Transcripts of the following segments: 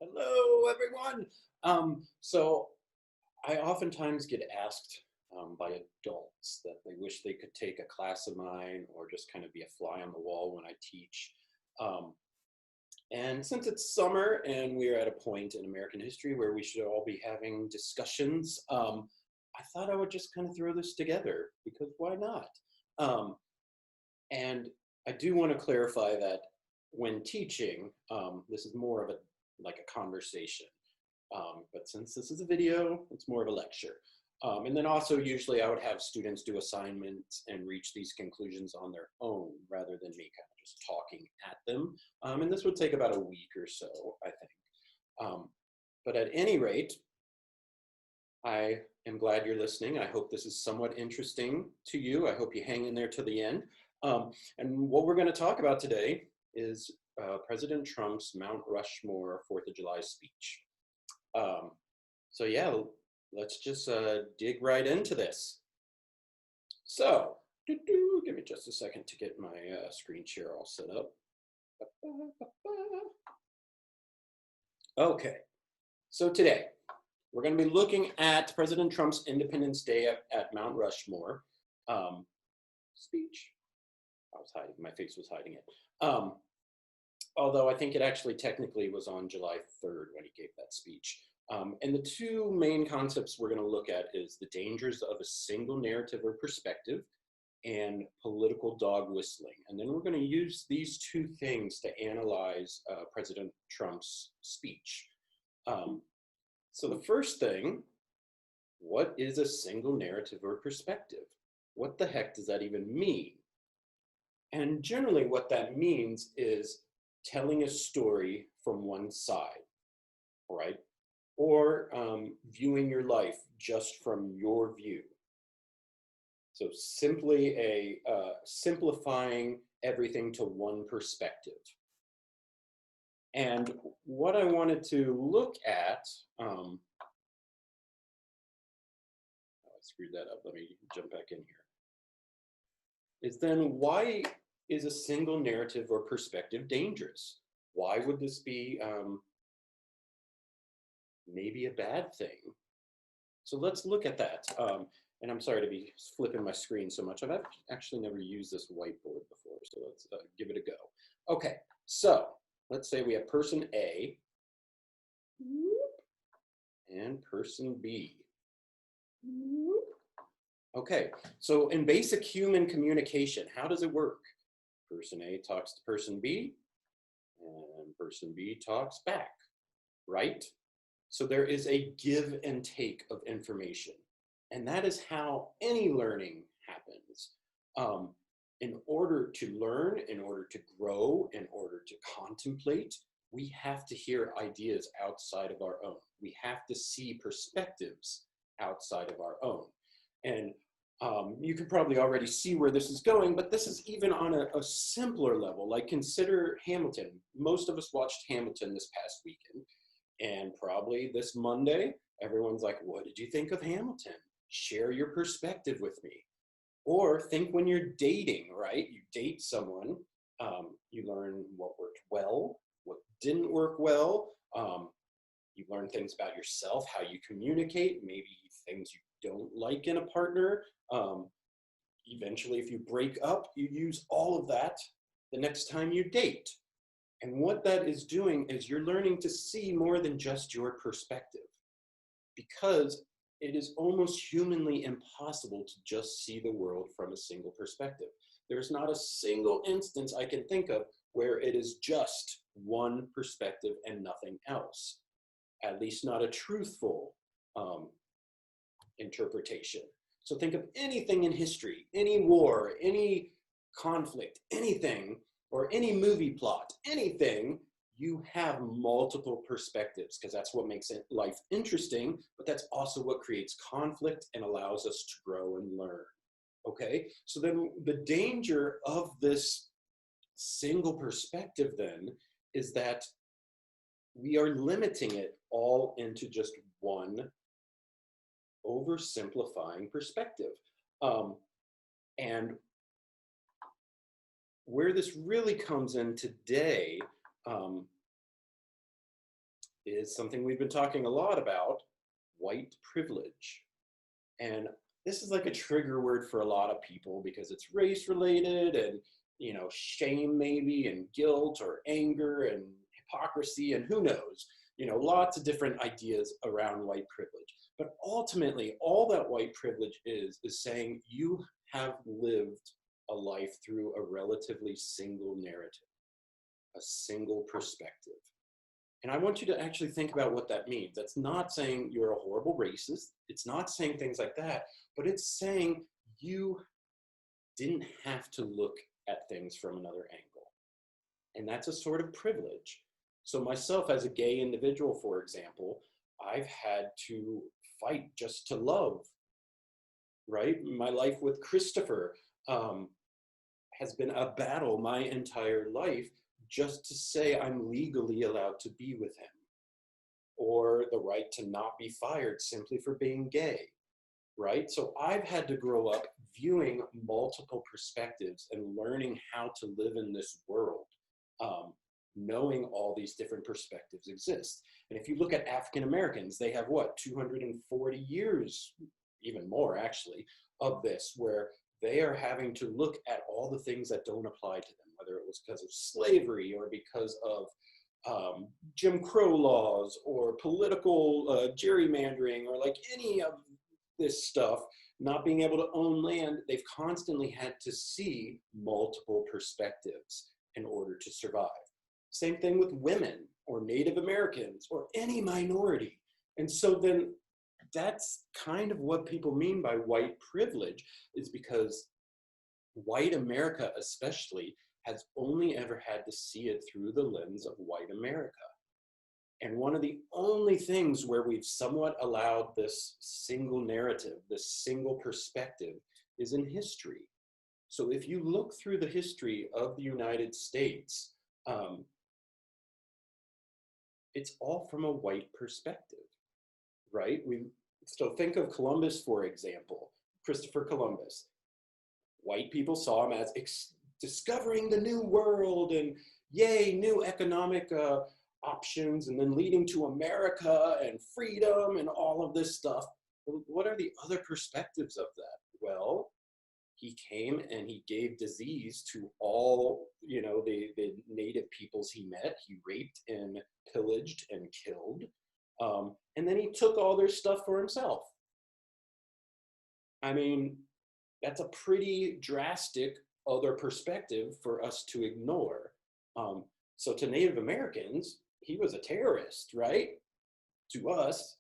Hello, everyone. So I oftentimes get asked by adults that they wish they could take a class of mine or just kind of be a fly on the wall when I teach. Um, and since it's summer and we're at a point in American history where we should all be having discussions, I thought I would just kind of throw this together because why not? Um, and I do want to clarify that when teaching, this is more of a like a conversation. But since this is a video, it's more of a lecture. And then also usually I would have students do assignments and reach these conclusions on their own rather than me kind of just talking at them. And this would take about a week or so, I think. But at any rate, I am glad you're listening. I hope this is somewhat interesting to you. I hope you hang in there to the end. And what we're going to talk about today is President Trump's Mount Rushmore 4th of July speech. So yeah, let's just dig right into this. So, give me just a second to get my screen share all set up. Okay, so today we're going to be looking at President Trump's Independence Day at Mount Rushmore speech. I was hiding, my face was hiding it. Although I think it actually technically was on July 3rd when he gave that speech. And the two main concepts we're going to look at is the dangers of a single narrative or perspective and political dog whistling. And then we're going to use these two things to analyze President Trump's speech. So the first thing, what is a single narrative or perspective? What the heck does that even mean? And generally what that means is telling a story from one side, right? Or viewing your life just from your view. So simply simplifying everything to one perspective. And what I wanted to look at, I screwed that up, let me jump back in here, is then why is a single narrative or perspective dangerous? Why would this be maybe a bad thing? So let's look at that. And I'm sorry to be flipping my screen so much. I've actually never used this whiteboard before, so let's give it a go. Okay, so let's say we have person A and person B. Okay, so in basic human communication, how does it work? Person A talks to person B, and person B talks back, right? So there is a give and take of information. And that is how any learning happens. In order to learn, in order to grow, in order to contemplate, we have to hear ideas outside of our own. We have to see perspectives outside of our own. And you can probably already see where this is going, but this is even on a simpler level. Like consider Hamilton. Most of us watched Hamilton this past weekend. And probably this Monday, everyone's like, what did you think of Hamilton? Share your perspective with me. Or think when you're dating, right? You date someone, you learn what worked well, what didn't work well. You learn things about yourself, how you communicate, maybe things you don't like in a partner. Eventually, if you break up, you use all of that the next time you date. And what that is doing is you're learning to see more than just your perspective, because it is almost humanly impossible to just see the world from a single perspective. There's not a single instance I can think of where it is just one perspective and nothing else, at least not a truthful interpretation. So think of anything in history, any war, any conflict, anything, or any movie plot, anything, you have multiple perspectives because that's what makes life interesting, but that's also what creates conflict and allows us to grow and learn. Okay, so then the danger of this single perspective then is that we are limiting it all into just one oversimplifying perspective. And where this really comes in today is something we've been talking a lot about, white privilege. And this is like a trigger word for a lot of people because it's race related and, shame maybe and guilt or anger and hypocrisy and who knows, lots of different ideas around white privilege. But ultimately, all that white privilege is saying you have lived a life through a relatively single narrative, a single perspective. And I want you to actually think about what that means. That's not saying you're a horrible racist. It's not saying things like that, but it's saying you didn't have to look at things from another angle. And that's a sort of privilege. So myself as a gay individual, for example, I've had to fight just to love, right? My life with Christopher has been a battle my entire life just to say I'm legally allowed to be with him, or the right to not be fired simply for being gay, right? So I've had to grow up viewing multiple perspectives and learning how to live in this world, knowing all these different perspectives exist. And if you look at African Americans, they have what, 240 years, even more actually, of this, where they are having to look at all the things that don't apply to them, whether it was because of slavery or because of Jim Crow laws or political gerrymandering or like any of this stuff, not being able to own land. They've constantly had to see multiple perspectives in order to survive. Same thing with women or Native Americans or any minority. And so then that's kind of what people mean by white privilege, is because white America especially has only ever had to see it through the lens of white America. And one of the only things where we've somewhat allowed this single narrative, this single perspective, is in history. So if you look through the history of the United States, it's all from a white perspective, right? So think of Columbus, for example, Christopher Columbus. White people saw him as discovering the new world and yay, new economic options, and then leading to America and freedom and all of this stuff. What are the other perspectives of that? Well, he came and he gave disease to all, the native peoples he met. He raped and pillaged and killed. And then he took all their stuff for himself. I mean, that's a pretty drastic other perspective for us to ignore. So to Native Americans, he was a terrorist, right? To us,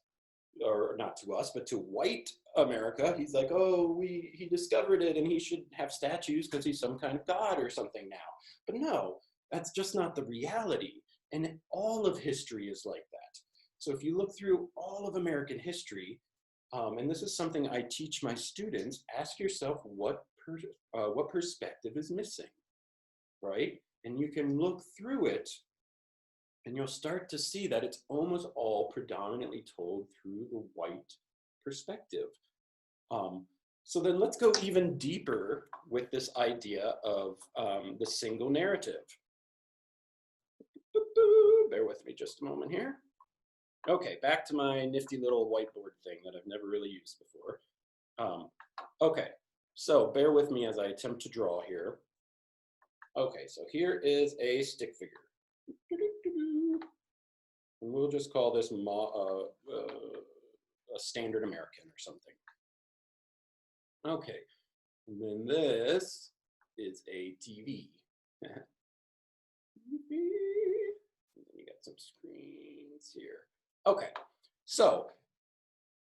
or not to us, but to white America, he's like, oh, he discovered it and he should have statues because he's some kind of god or something now. But no, that's just not the reality. And all of history is like that. So if you look through all of American history, and this is something I teach my students, ask yourself what perspective is missing, right? And you can look through it and you'll start to see that it's almost all predominantly told through the white perspective. So then let's go even deeper with this idea of the single narrative. Bear with me just a moment here. Okay, back to my nifty little whiteboard thing that I've never really used before. Okay, so bear with me as I attempt to draw here. Okay, so here is a stick figure. And we'll just call this a standard American or something. Okay, and then this is a TV. And then you got some screens here. Okay, so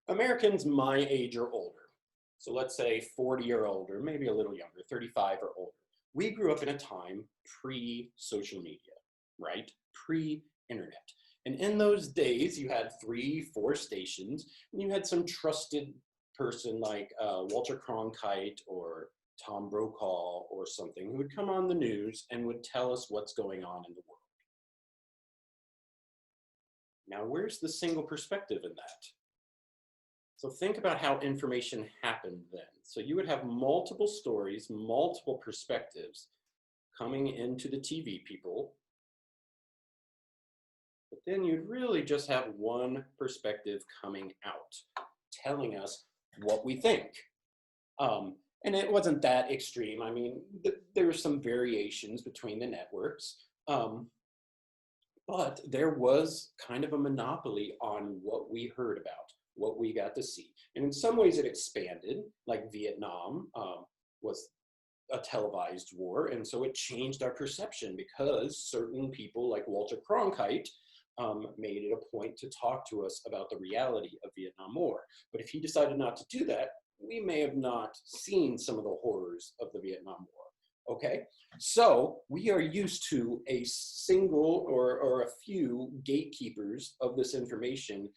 Americans my age or older, so let's say 40 or older, maybe a little younger, 35 or older. We grew up in a time pre-social media, right? Pre-internet. And in those days, you had 3-4 stations, and you had some trusted person like Walter Cronkite or Tom Brokaw or something who would come on the news and would tell us what's going on in the world. Now, where's the single perspective in that? So think about how information happened then. So you would have multiple stories, multiple perspectives coming into the TV people. But then you'd really just have one perspective coming out, telling us what we think. And it wasn't that extreme. I mean, there were some variations between the networks, but there was kind of a monopoly on what we heard about, what we got to see. And in some ways it expanded, like Vietnam was a televised war, and so it changed our perception because certain people like Walter Cronkite made it a point to talk to us about the reality of Vietnam War. But if he decided not to do that, we may have not seen some of the horrors of the Vietnam War, okay? So we are used to a single or a few gatekeepers of this information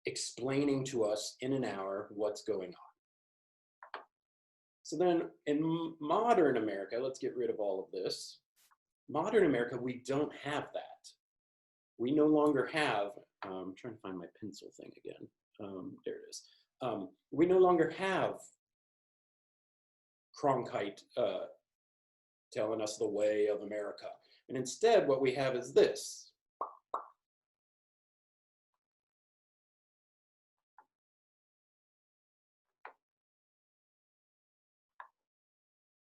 explaining to us in an hour what's going on. So then in modern America, let's get rid of all of this. Modern America, we don't have that. We no longer have, I'm trying to find my pencil thing again. There it is. We no longer have Cronkite telling us the way of America. And instead, what we have is this.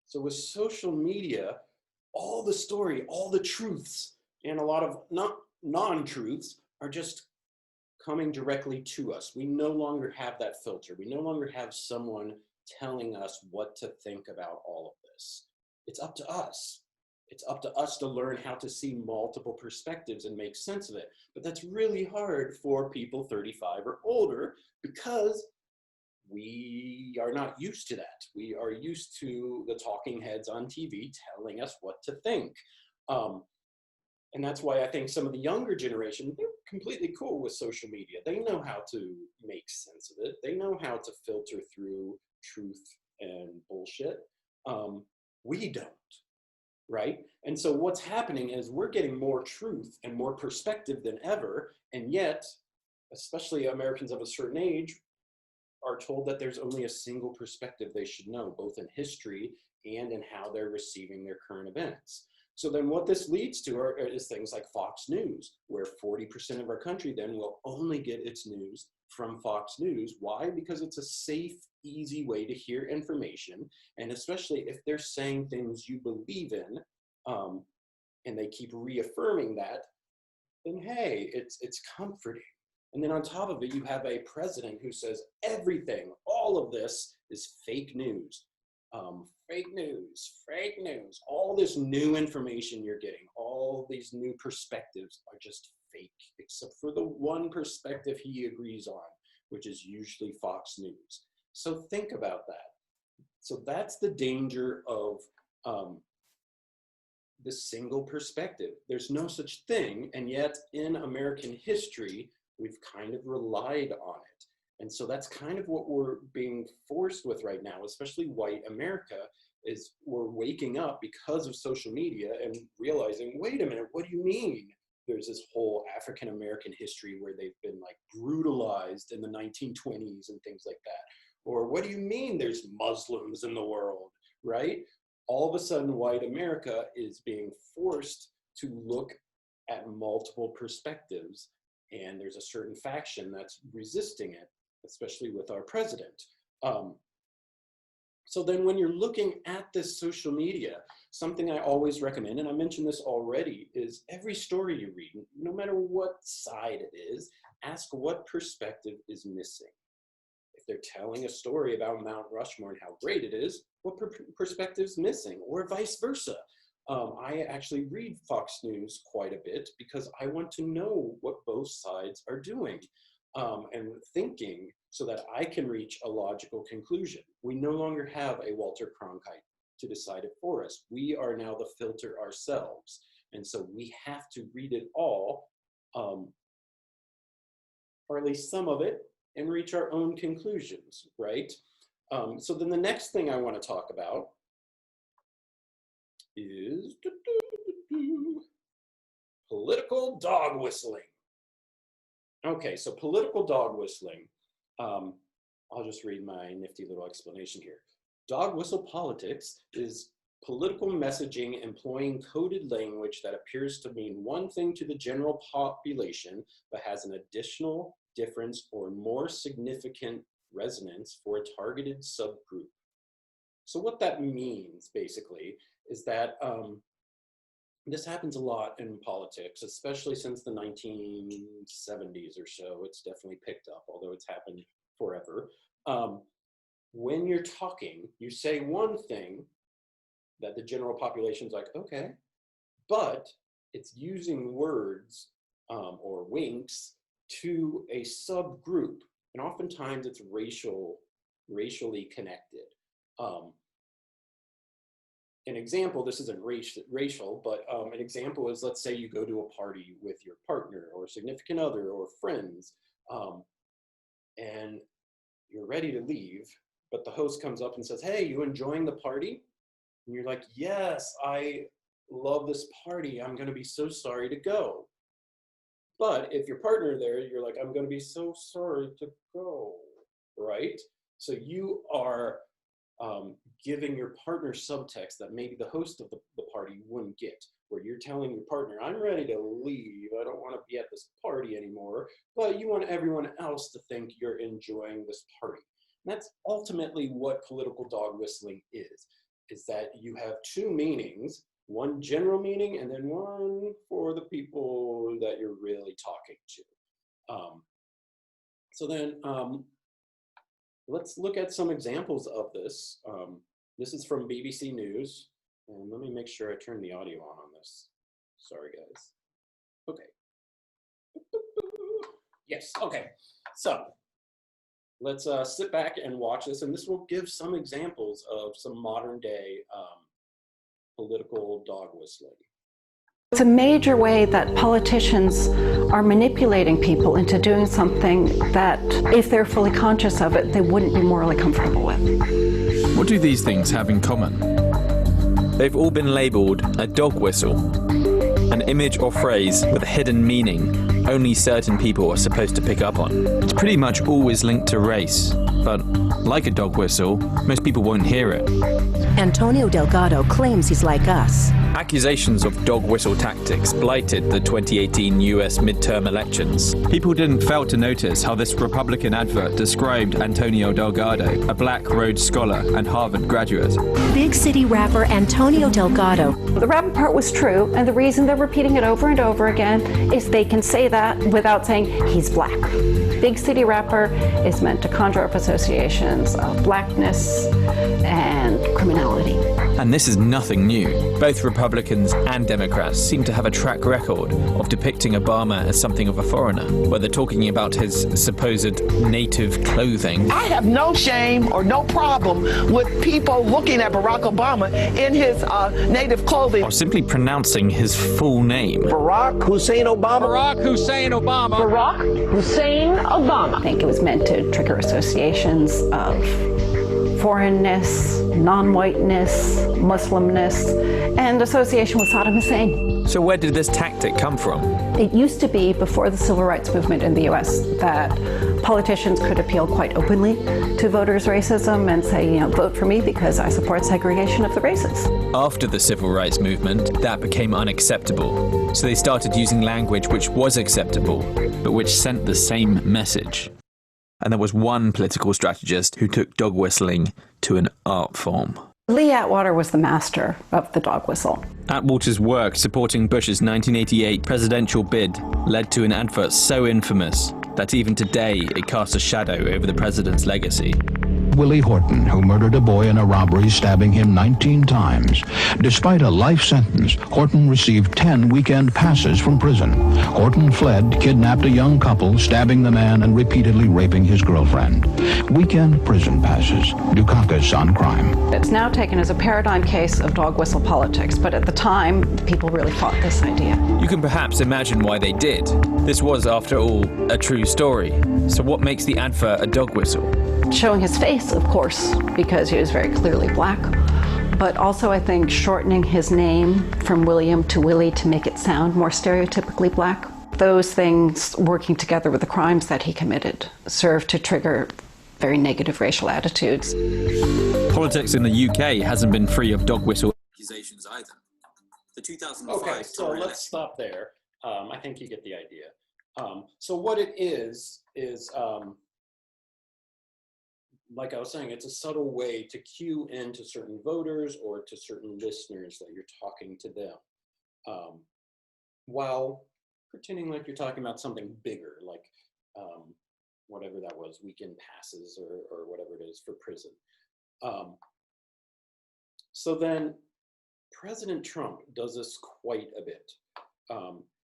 So with social media, all the story, all the truths, and a lot of non-truths are just coming directly to us. We no longer have that filter. We no longer have someone telling us what to think about all of this. It's up to us. It's up to us to learn how to see multiple perspectives and make sense of it. But that's really hard for people 35 or older because we are not used to that. We are used to the talking heads on TV telling us what to think. And that's why I think some of the younger generation, they're completely cool with social media. They know how to make sense of it. They know how to filter through truth and bullshit. We don't, right? And so what's happening is we're getting more truth and more perspective than ever. And yet, especially Americans of a certain age, are told that there's only a single perspective they should know, both in history and in how they're receiving their current events. So then what this leads to is things like Fox News, where 40% of our country then will only get its news from Fox News. Why? Because it's a safe, easy way to hear information. And especially if they're saying things you believe in, and they keep reaffirming that, then hey, it's comforting. And then on top of it, you have a president who says everything, all of this is fake news. Fake news, all this new information you're getting, all these new perspectives are just fake, except for the one perspective he agrees on, which is usually Fox News. So think about that. So that's the danger of the single perspective. There's no such thing, and yet in American history, we've kind of relied on it. And so that's kind of what we're being forced with right now, especially white America, is we're waking up because of social media and realizing, wait a minute, what do you mean? There's this whole African American history where they've been like brutalized in the 1920s and things like that. Or what do you mean there's Muslims in the world, right? All of a sudden, white America is being forced to look at multiple perspectives, and there's a certain faction that's resisting it, especially with our president. So then when you're looking at this social media, something I always recommend, and I mentioned this already, is every story you read, no matter what side it is, ask what perspective is missing. If they're telling a story about Mount Rushmore and how great it is, what perspective's missing, or vice versa. I actually read Fox News quite a bit because I want to know what both sides are doing and thinking so that I can reach a logical conclusion. We no longer have a Walter Cronkite to decide it for us. We are now the filter ourselves. And so we have to read it all, or at least some of it, and reach our own conclusions, right? So then the next thing I want to talk about is political dog whistling. Okay, so political dog whistling. I'll just read my nifty little explanation here. Dog whistle politics is political messaging employing coded language that appears to mean one thing to the general population, but has an additional difference or more significant resonance for a targeted subgroup. So what that means, basically, is that this happens a lot in politics, especially since the 1970s or so. It's definitely picked up, although it's happened forever. When you're talking, you say one thing that the general population's like, okay, but it's using words or winks to a subgroup, and oftentimes it's racially connected. An example, this isn't racial, but an example is, let's say you go to a party with your partner or significant other or friends, and you're ready to leave, but the host comes up and says, hey, you enjoying the party? And you're like, yes, I love this party. I'm gonna be so sorry to go. But if your partner there, you're like, I'm gonna be so sorry to go, right? So you are giving your partner subtext that maybe the host of the party wouldn't get, where you're telling your partner, I'm ready to leave, I don't want to be at this party anymore, but you want everyone else to think you're enjoying this party. And that's ultimately what political dog whistling is that you have two meanings, one general meaning and then one for the people that you're really talking to. So then let's look at some examples of this. This is from BBC News, and let me make sure I turn the audio on this. Sorry, guys. Okay. Yes, okay. So let's sit back and watch this, and this will give some examples of some modern day political dog whistling. It's a major way that politicians are manipulating people into doing something that, if they're fully conscious of it, they wouldn't be morally comfortable with. What do these things have in common? They've all been labelled a dog whistle, an image or phrase with a hidden meaning only certain people are supposed to pick up on. It's pretty much always linked to race, but like a dog whistle, most people won't hear it. Antonio Delgado claims he's like us. Accusations of dog whistle tactics blighted the 2018 US midterm elections. People didn't fail to notice how this Republican advert described Antonio Delgado, a black Rhodes Scholar and Harvard graduate. Big city rapper Antonio Delgado. The rapper part was true, and the reason they're repeating it over and over again is they can say that without saying he's black. Big city rapper is meant to conjure up associations of blackness and criminality. And this is nothing new. Both Republicans and Democrats seem to have a track record of depicting Obama as something of a foreigner, whether talking about his supposed native clothing. I have no shame or no problem with people looking at Barack Obama in his native clothing. Or simply pronouncing his full name. Barack Hussein Obama. Barack Hussein Obama. Barack Hussein Obama. I think it was meant to trigger associations of foreignness, non-whiteness, Muslimness, and association with Saddam Hussein. So where did this tactic come from? It used to be, before the civil rights movement in the US, that politicians could appeal quite openly to voters' racism and say, vote for me because I support segregation of the races. After the civil rights movement, that became unacceptable. So they started using language which was acceptable, but which sent the same message. And there was one political strategist who took dog whistling to an art form. Lee Atwater was the master of the dog whistle. Atwater's work supporting Bush's 1988 presidential bid led to an advert so infamous that even today it casts a shadow over the president's legacy. Willie Horton, who murdered a boy in a robbery, stabbing him 19 times. Despite a life sentence, Horton received 10 weekend passes from prison. Horton fled, kidnapped a young couple, stabbing the man and repeatedly raping his girlfriend. Weekend prison passes. Dukakis on crime. It's now taken as a paradigm case of dog whistle politics, but at the time, people really fought this idea. You can perhaps imagine why they did. This was, after all, a true story. So what makes the advert a dog whistle? Showing his face, of course, because he was very clearly black, but also I think shortening his name from William to Willie to make it sound more stereotypically black. Those things, working together with the crimes that he committed, served to trigger very negative racial attitudes. Politics in the UK hasn't been free of dog whistle accusations either. The 2005 Okay, so Tory let's stop there. I think you get the idea. So what it is like I was saying, it's a subtle way to cue into certain voters or to certain listeners that you're talking to them, while pretending like you're talking about something bigger, like whatever that was, weekend passes or whatever it is for prison. So then President Trump does this quite a bit.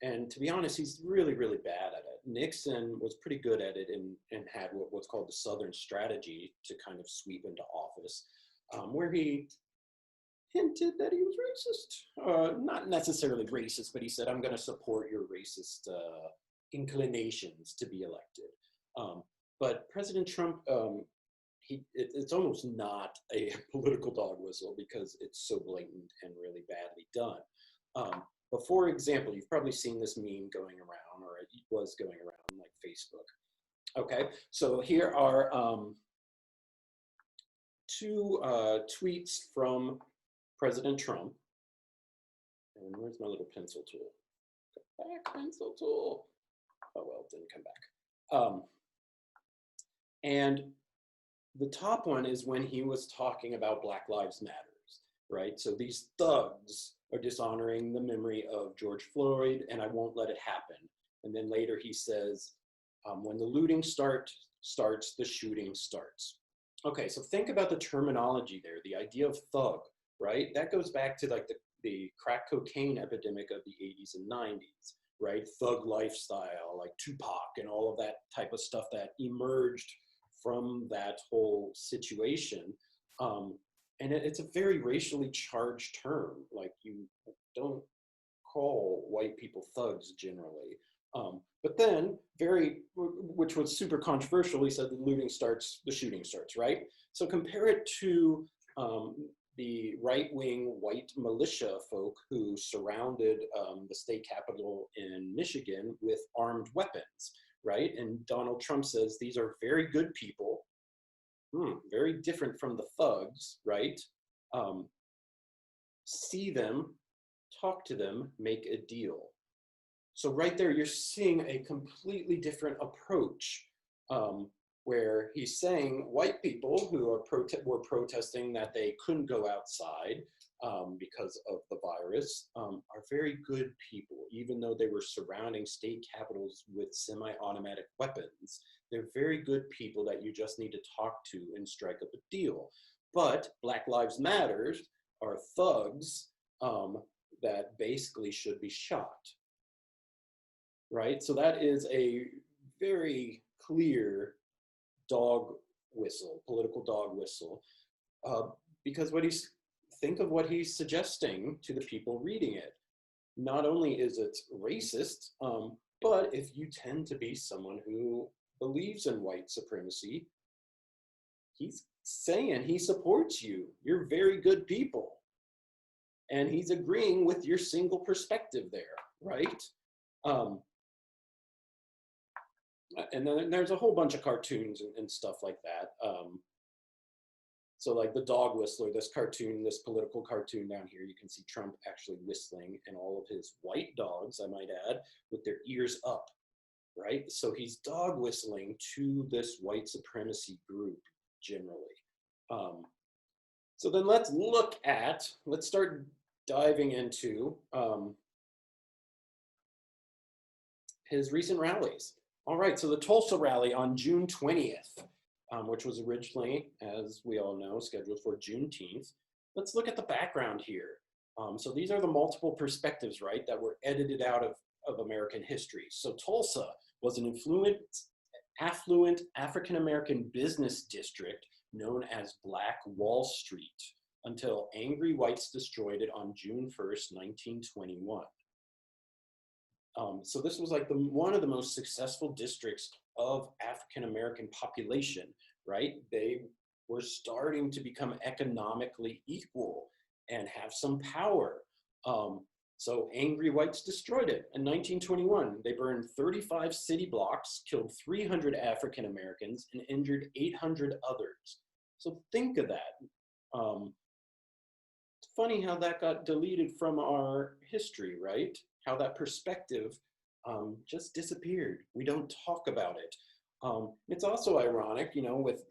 And to be honest, he's really, really bad at it. Nixon was pretty good at it and had what's called the Southern strategy to kind of sweep into office, where he hinted that he was racist. Not necessarily racist, but he said, I'm going to support your racist inclinations to be elected. But President Trump, it's almost not a political dog whistle because it's so blatant and really badly done. But for example, you've probably seen this meme going around, or it was going around like Facebook. Okay, so here are two tweets from President Trump. And where's my little pencil tool? Come back, pencil tool. Oh, well, it didn't come back. And the top one is when he was talking about Black Lives Matters, right? So these thugs are dishonoring the memory of George Floyd, and I won't let it happen. And then later he says, when the looting starts, the shooting starts. Okay, so think about the terminology there, the idea of thug, right? That goes back to like the crack cocaine epidemic of the 80s and 90s, right? Thug lifestyle, like Tupac and all of that type of stuff that emerged from that whole situation. And it's a very racially charged term. Like, you don't call white people thugs generally. But then, which was super controversial, he said the looting starts, the shooting starts, right? So compare it to the right-wing white militia folk who surrounded the state capitol in Michigan with armed weapons, right? And Donald Trump says these are very good people, very different from the thugs, right? See them, talk to them, make a deal. So right there, you're seeing a completely different approach, where he's saying white people who were protesting that they couldn't go outside because of the virus are very good people, even though they were surrounding state capitals with semi-automatic weapons. They're very good people that you just need to talk to and strike up a deal. But Black Lives Matter are thugs that basically should be shot, right? So that is a very clear dog whistle, political dog whistle, because think of what he's suggesting to the people reading it. Not only is it racist, but if you tend to be someone who believes in white supremacy, he's saying he supports you. You're very good people. And he's agreeing with your single perspective there, right? And then there's a whole bunch of cartoons and stuff like that. So like the dog whistler, this cartoon, this political cartoon down here, you can see Trump actually whistling, and all of his white dogs, I might add, with their ears up, right? So he's dog whistling to this white supremacy group generally. So then let's start diving into his recent rallies. All right, so the Tulsa rally on June 20th, which was originally, as we all know, scheduled for Juneteenth. Let's look at the background here. So these are the multiple perspectives, right, that were edited out of American history. So Tulsa was an affluent African-American business district known as Black Wall Street until angry whites destroyed it on June 1st, 1921. So this was like one of the most successful districts of African-American population, right? They were starting to become economically equal and have some power. So angry whites destroyed it. In 1921, they burned 35 city blocks, killed 300 African-Americans, and injured 800 others. So think of that. funny how that got deleted from our history, right? How that perspective just disappeared. We don't talk about it. It's also ironic, you know, with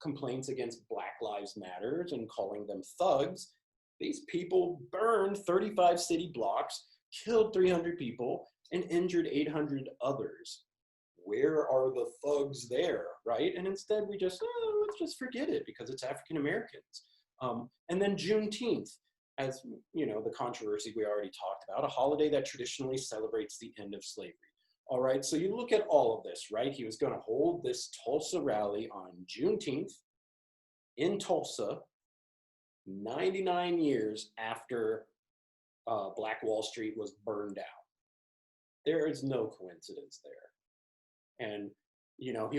complaints against Black Lives Matter and calling them thugs. These people burned 35 city blocks, killed 300 people, and injured 800 others. Where are the thugs there, right? And instead we just, let's just forget it because it's African Americans. And then Juneteenth, as you know, the controversy we already talked about, a holiday that traditionally celebrates the end of slavery. All right, so you look at all of this, right? He was going to hold this Tulsa rally on Juneteenth in Tulsa, 99 years after Black Wall Street was burned out. There is no coincidence there. And you know,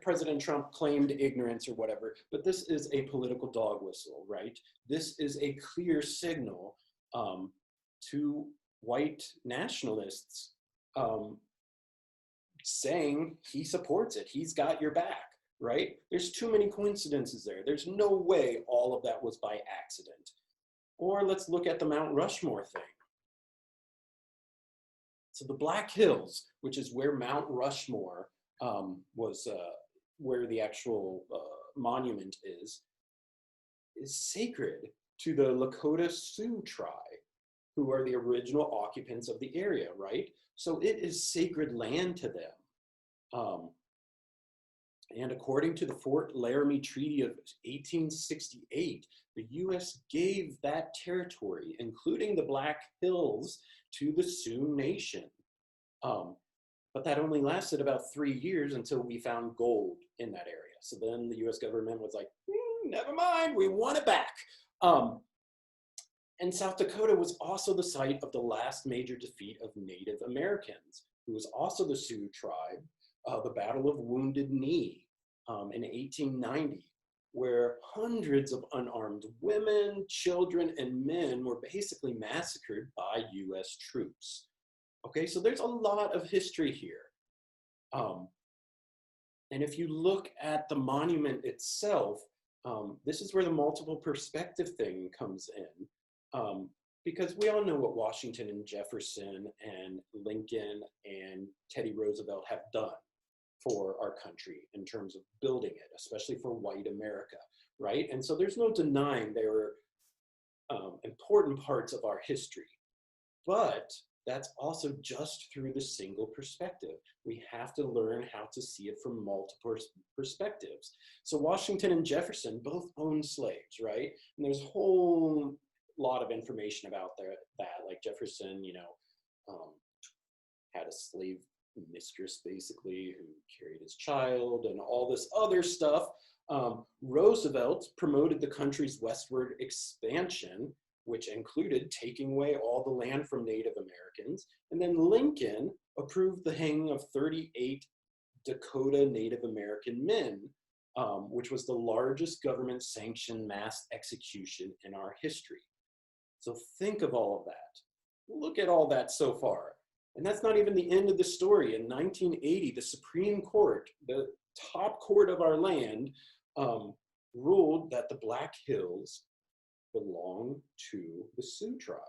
President Trump claimed ignorance or whatever, but this is a political dog whistle, right? This is a clear signal to white nationalists saying he supports it. He's got your back, right? There's too many coincidences there. There's no way all of that was by accident. Or let's look at the Mount Rushmore thing. So the Black Hills, which is where Mount Rushmore was where the actual monument is sacred to the Lakota Sioux tribe, who are the original occupants of the area, right? So it is sacred land to them. And according to the Fort Laramie Treaty of 1868, the US gave that territory, including the Black Hills, to the Sioux Nation. But that only lasted about 3 years until we found gold in that area. So then the US government was like, never mind, we want it back. And South Dakota was also the site of the last major defeat of Native Americans, who was also the Sioux tribe, the Battle of Wounded Knee in 1890, where hundreds of unarmed women, children, and men were basically massacred by US troops. Okay, so there's a lot of history here. And if you look at the monument itself, this is where the multiple perspective thing comes in. Because we all know what Washington and Jefferson and Lincoln and Teddy Roosevelt have done for our country in terms of building it, especially for white America, right? And so there's no denying they were important parts of our history. But that's also just through the single perspective. We have to learn how to see it from multiple perspectives. So Washington and Jefferson both owned slaves, right? And there's a whole lot of information about that, like Jefferson, you know, had a slave mistress basically who carried his child and all this other stuff. Roosevelt promoted the country's westward expansion, which included taking away all the land from Native Americans. And then Lincoln approved the hanging of 38 Dakota Native American men, which was the largest government-sanctioned mass execution in our history. So think of all of that. Look at all that so far. And that's not even the end of the story. In 1980, the Supreme Court, the top court of our land, ruled that the Black Hills belong to the Sioux tribe,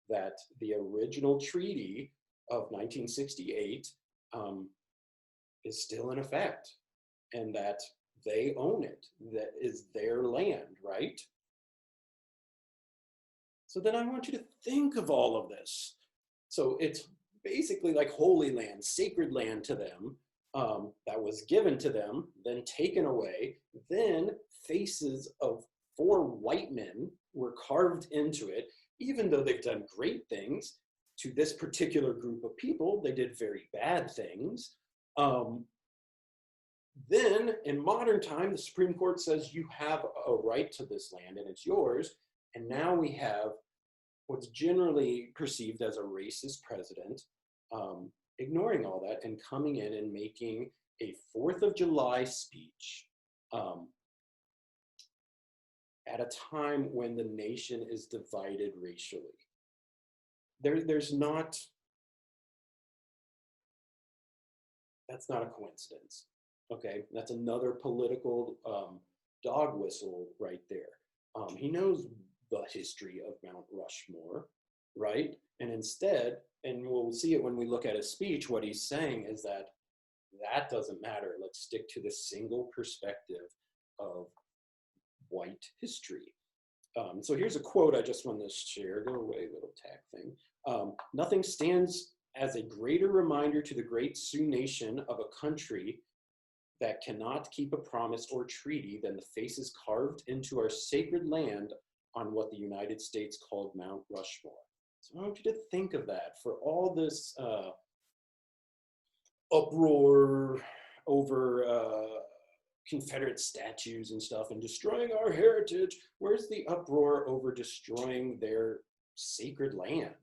that the original treaty of 1968 is still in effect, and that they own it, that is their land, right? So then I want you to think of all of this. So it's basically like holy land, sacred land to them, that was given to them, then taken away, then faces of 4 white men were carved into it. Even though they've done great things to this particular group of people, they did very bad things. Then in modern time, the Supreme Court says you have a right to this land and it's yours. And now we have what's generally perceived as a racist president, ignoring all that and coming in and making a 4th of July speech at a time when the nation is divided racially. That's not a coincidence, okay? That's another political dog whistle right there. He knows the history of Mount Rushmore, right? And instead, and we'll see it when we look at his speech, what he's saying is that that doesn't matter. Let's stick to the single perspective of white history. So here's a quote I just want to share. Go away, little tag thing. Nothing stands as a greater reminder to the great Sioux nation of a country that cannot keep a promise or treaty than the faces carved into our sacred land on what the United States called Mount Rushmore. So I want you to think of that for all this uproar over Confederate statues and stuff and destroying our heritage. Where's the uproar over destroying their sacred land,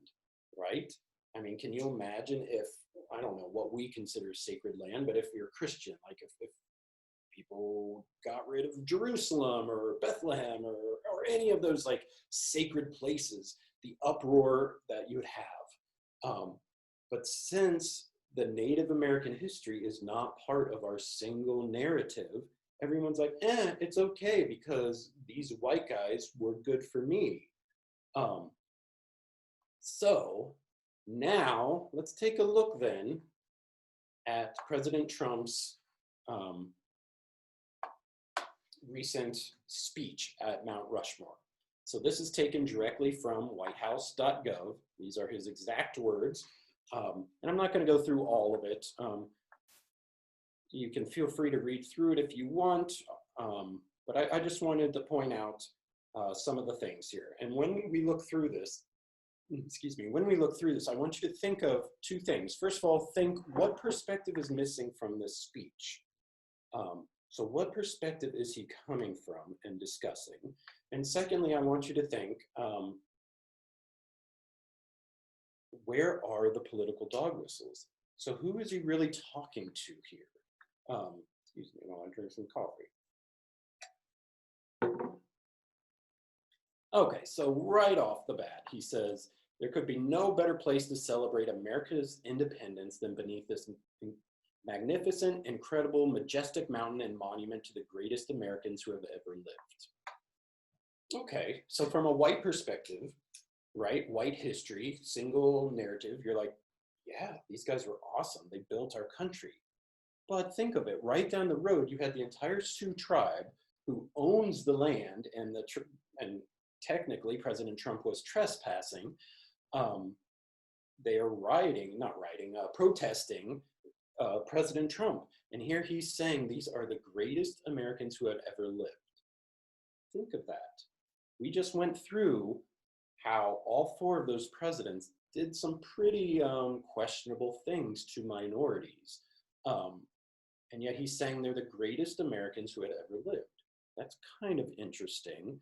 right? I mean, can you imagine if, I don't know what we consider sacred land, but if you're Christian, like if people got rid of Jerusalem or Bethlehem or any of those like sacred places, the uproar that you would have. But since the Native American history is not part of our single narrative, everyone's like, it's okay because these white guys were good for me. So now let's take a look then at President Trump's recent speech at Mount Rushmore. So this is taken directly from whitehouse.gov. These are his exact words. And I'm not going to go through all of it. You can feel free to read through it if you want. But I just wanted to point out some of the things here. And when we look through this, when we look through this, I want you to think of two things. First of all, think what perspective is missing from this speech. So what perspective is he coming from and discussing? And secondly, I want you to think, where are the political dog whistles? So who is he really talking to here? Excuse me while I drink some coffee. Okay, so right off the bat, he says, there could be no better place to celebrate America's independence than beneath this magnificent, incredible, majestic mountain and monument to the greatest Americans who have ever lived. Okay, so from a white perspective, right, white history, single narrative, you're like, yeah, these guys were awesome. They built our country. But think of it, right down the road, you had the entire Sioux tribe who owns the land, and technically President Trump was trespassing. They are protesting President Trump. And here he's saying these are the greatest Americans who have ever lived. Think of that. We just went through how all four of those presidents did some pretty questionable things to minorities. And yet he's saying they're the greatest Americans who had ever lived. That's kind of interesting.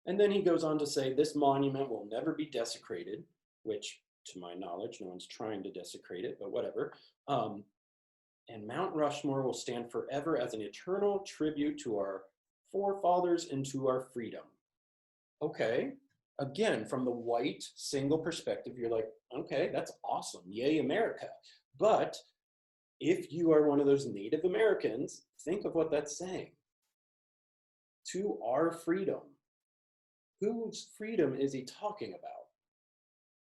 And then he goes on to say, this monument will never be desecrated, which to my knowledge, no one's trying to desecrate it, but whatever. And Mount Rushmore will stand forever as an eternal tribute to our forefathers and to our freedom. Okay, again, from the white single perspective, you're like, okay, that's awesome, yay America. But if you are one of those Native Americans, think of what that's saying. To our freedom. Whose freedom is he talking about?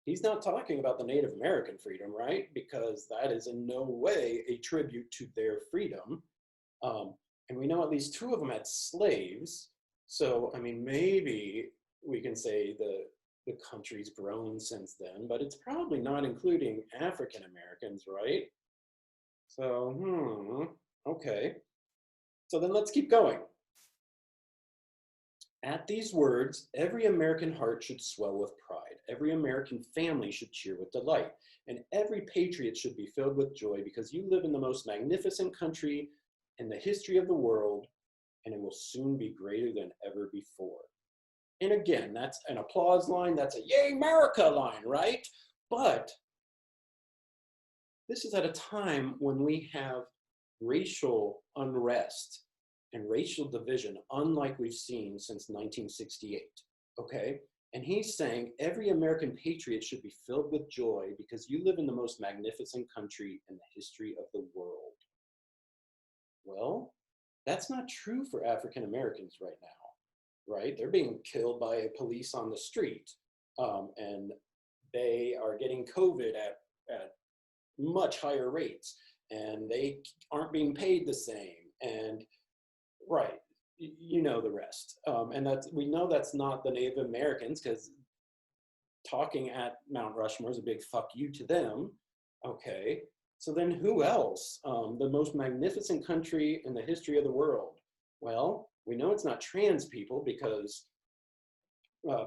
He's not talking about the Native American freedom, right? Because that is in no way a tribute to their freedom. And we know at least two of them had slaves. So, I mean, maybe we can say the country's grown since then, but it's probably not including African Americans, right? So, okay. So then let's keep going. At these words, every American heart should swell with pride. Every American family should cheer with delight. And every patriot should be filled with joy because you live in the most magnificent country in the history of the world, and it will soon be greater than ever before. And again, that's an applause line. That's a yay America line, right? But this is at a time when we have racial unrest and racial division, unlike we've seen since 1968, okay? And he's saying every American patriot should be filled with joy because you live in the most magnificent country in the history of the world. Well, That's not true for African Americans right now, right? They're being killed by police on the street, and they are getting COVID at much higher rates, and they aren't being paid the same. And right, you know the rest. And we know that's not the Native Americans, because talking at Mount Rushmore is a big fuck you to them. Okay, so then who else? The most magnificent country in the history of the world. Well, we know it's not trans people, because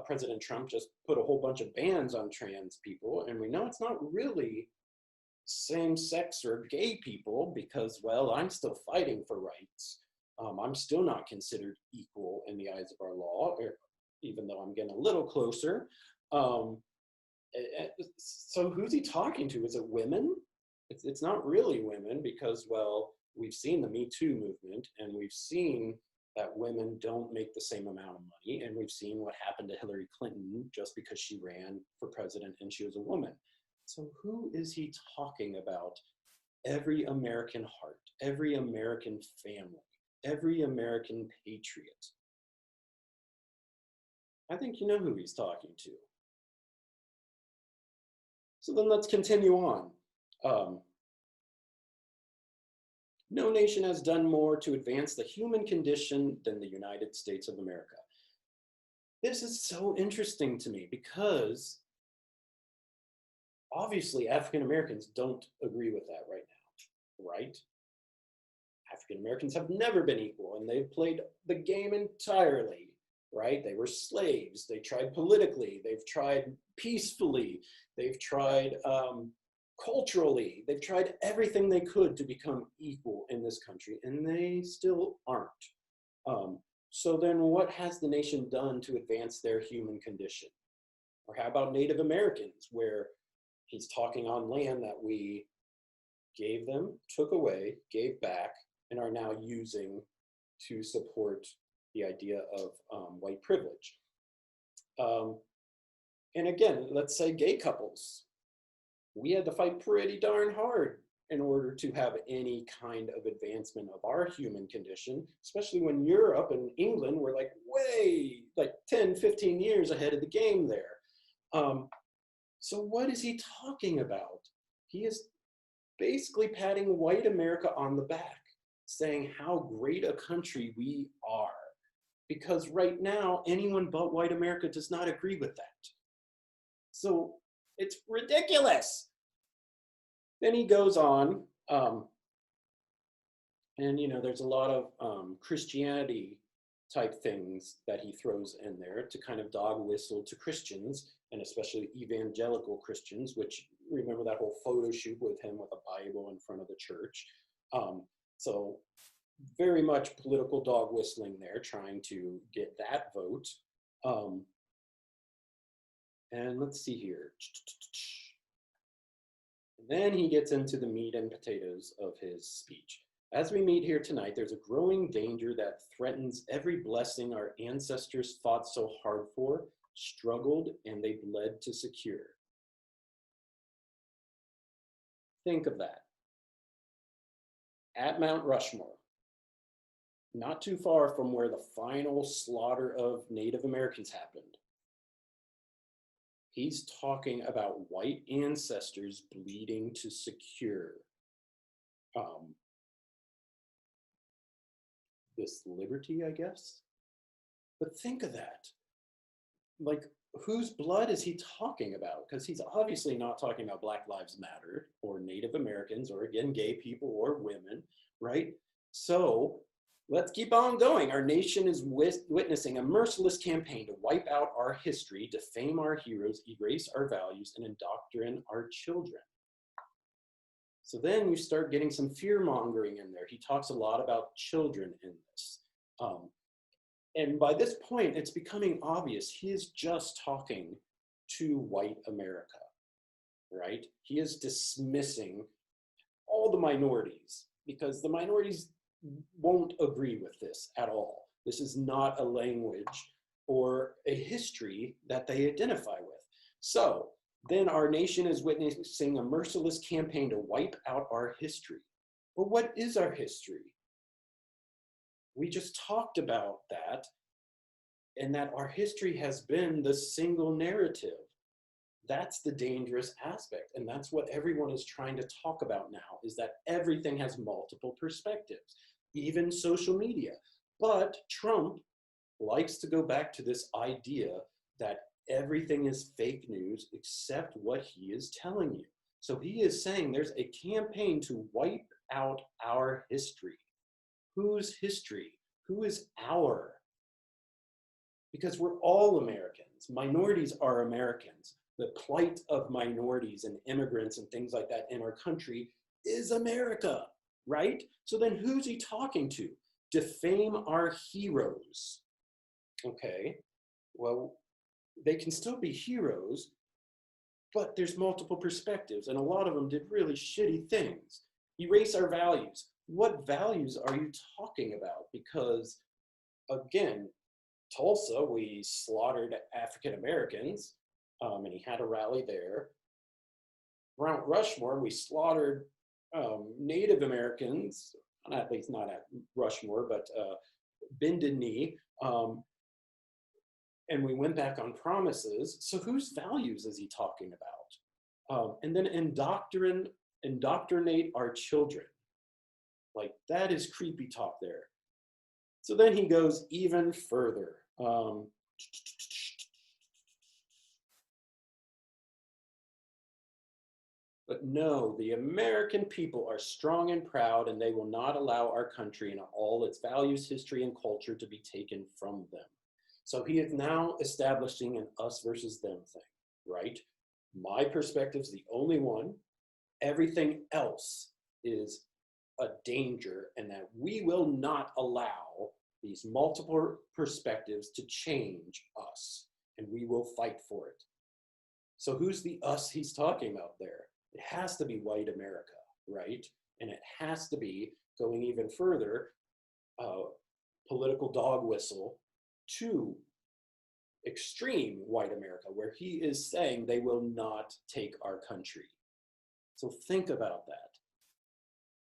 President Trump just put a whole bunch of bans on trans people. And we know it's not really same-sex or gay people, because, well, I'm still fighting for rights. I'm still not considered equal in the eyes of our law, even though I'm getting a little closer. So who's he talking to? Is it women? It's not really women, because, well, we've seen the Me Too movement, and we've seen that women don't make the same amount of money, and we've seen what happened to Hillary Clinton just because she ran for president and she was a woman. So who is he talking about? Every American heart, every American family, every American patriot. I think you know who he's talking to. So then let's continue on. No nation has done more to advance the human condition than the United States of America. This is so interesting to me, because obviously African Americans don't agree with that right now, right? African Americans have never been equal, and they've played the game entirely, right? They were slaves. They tried politically. They've tried peacefully. They've tried culturally. They've tried everything they could to become equal in this country, and they still aren't. So then what has the nation done to advance their human condition? Or how about Native Americans, where he's talking on land that we gave them, took away, gave back, and are now using to support the idea of white privilege. And again, let's say gay couples. We had to fight pretty darn hard in order to have any kind of advancement of our human condition, especially when Europe and England were like way, like 10, 15 years ahead of the game there. So what is he talking about? He is basically patting white America on the back, saying how great a country we are. Because right now, anyone but white America does not agree with that. So it's ridiculous. Then he goes on, and you know, there's a lot of Christianity type things that he throws in there to kind of dog whistle to Christians, and especially evangelical Christians, which, remember that whole photo shoot with him with a Bible in front of the church. So very much political dog whistling there, trying to get that vote. And let's see here. Then he gets into the meat and potatoes of his speech. As we meet here tonight, there's a growing danger that threatens every blessing our ancestors fought so hard for, struggled, and they bled to secure. Think of that. At Mount Rushmore, not too far from where the final slaughter of Native Americans happened, he's talking about white ancestors bleeding to secure this liberty, I guess. But think of that. Like, whose blood is he talking about? Because he's obviously not talking about Black Lives Matter or Native Americans or, again, gay people or women, right? So let's keep on going. Our nation is witnessing a merciless campaign to wipe out our history, defame our heroes, erase our values, and indoctrinate our children. So then you start getting some fear-mongering in there. He talks a lot about children in this. And by this point, it's becoming obvious he is just talking to white America, right? He is dismissing all the minorities, because the minorities won't agree with this at all. This is not a language or a history that they identify with. So then our nation is witnessing a merciless campaign to wipe out our history. But what is our history? We just talked about that, and that our history has been the single narrative. That's the dangerous aspect. And that's what everyone is trying to talk about now, is that everything has multiple perspectives, even social media. But Trump likes to go back to this idea that everything is fake news except what he is telling you. So he is saying there's a campaign to wipe out our history. Whose history? Who is our? Because we're all Americans. Minorities are Americans. The plight of minorities and immigrants and things like that in our country is America, right? So then who's he talking to? Defame our heroes. Okay, well, they can still be heroes, but there's multiple perspectives, and a lot of them did really shitty things. Erase our values. What values are you talking about? Because, again, Tulsa, we slaughtered African Americans, and he had a rally there. Mount Rushmore, we slaughtered Native Americans, at least not at Rushmore, but Bended Knee, and we went back on promises. So whose values is he talking about? And then indoctrinate our children. Like, that is creepy talk there. So then he goes even further. But no, the American people are strong and proud, and they will not allow our country and all its values, history, and culture to be taken from them. So he is now establishing an us versus them thing, right? My perspective is the only one. Everything else is a danger, and that we will not allow these multiple perspectives to change us, and we will fight for it. So who's the us he's talking about there? It has to be white America, right? And it has to be, going even further, political dog whistle to extreme white America, where he is saying they will not take our country. So think about that.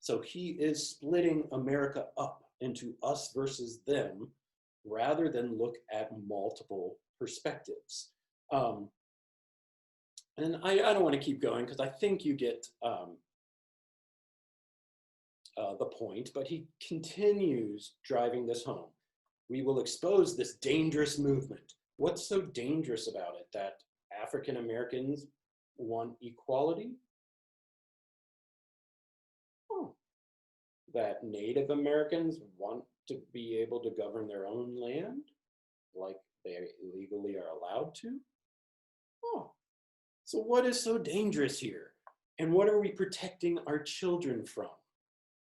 So he is splitting America up into us versus them, rather than look at multiple perspectives. And I don't want to keep going because I think you get the point, but he continues driving this home. We will expose this dangerous movement. What's so dangerous about it? That African Americans want equality? That Native Americans want to be able to govern their own land like they legally are allowed to? Oh, so what is so dangerous here? And what are we protecting our children from?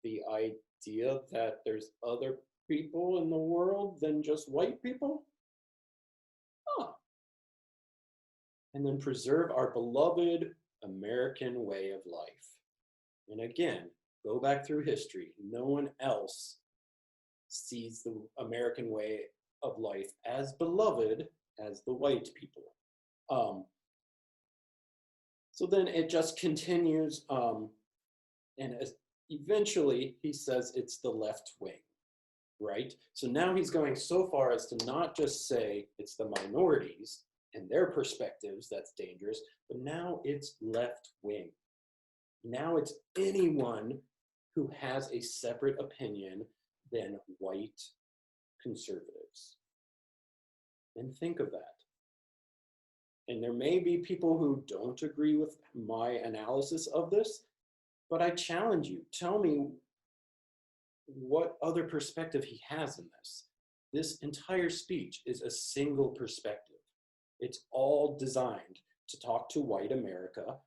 The idea that there's other people in the world than just white people? Huh. And then preserve our beloved American way of life. And again, go back through history. No one else sees the American way of life as beloved as the white people. So then it just continues, and eventually he says it's the left wing, right? So now he's going so far as to not just say it's the minorities and their perspectives that's dangerous, but now it's left wing. Now it's anyone who has a separate opinion than white conservatives. And think of that. And there may be people who don't agree with my analysis of this, but I challenge you, tell me what other perspective he has in this. This entire speech is a single perspective. It's all designed to talk to white America,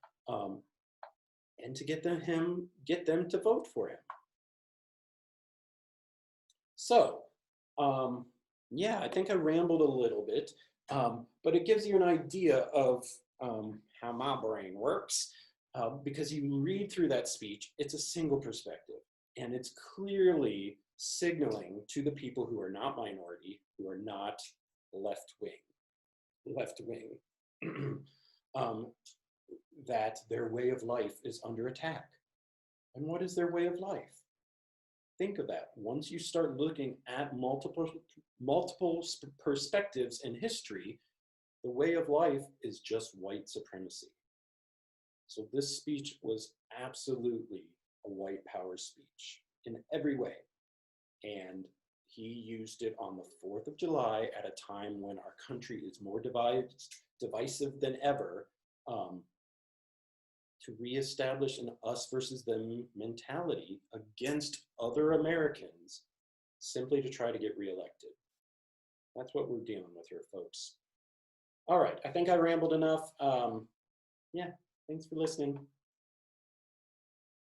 and to get them to vote for him. So, yeah, I think I rambled a little bit, but it gives you an idea of how my brain works, because you read through that speech, it's a single perspective, and it's clearly signaling to the people who are not minority, who are not left wing, that their way of life is under attack. And what is their way of life? think of that. Once you start looking at multiple perspectives in history, the way of life is just white supremacy. So this speech was absolutely a white power speech in every way. And he used it on the 4th of July at a time when our country is more divisive than ever, to reestablish an us versus them mentality against other Americans, simply to try to get reelected. That's what we're dealing with here, folks. All right, I think I rambled enough. Yeah, thanks for listening.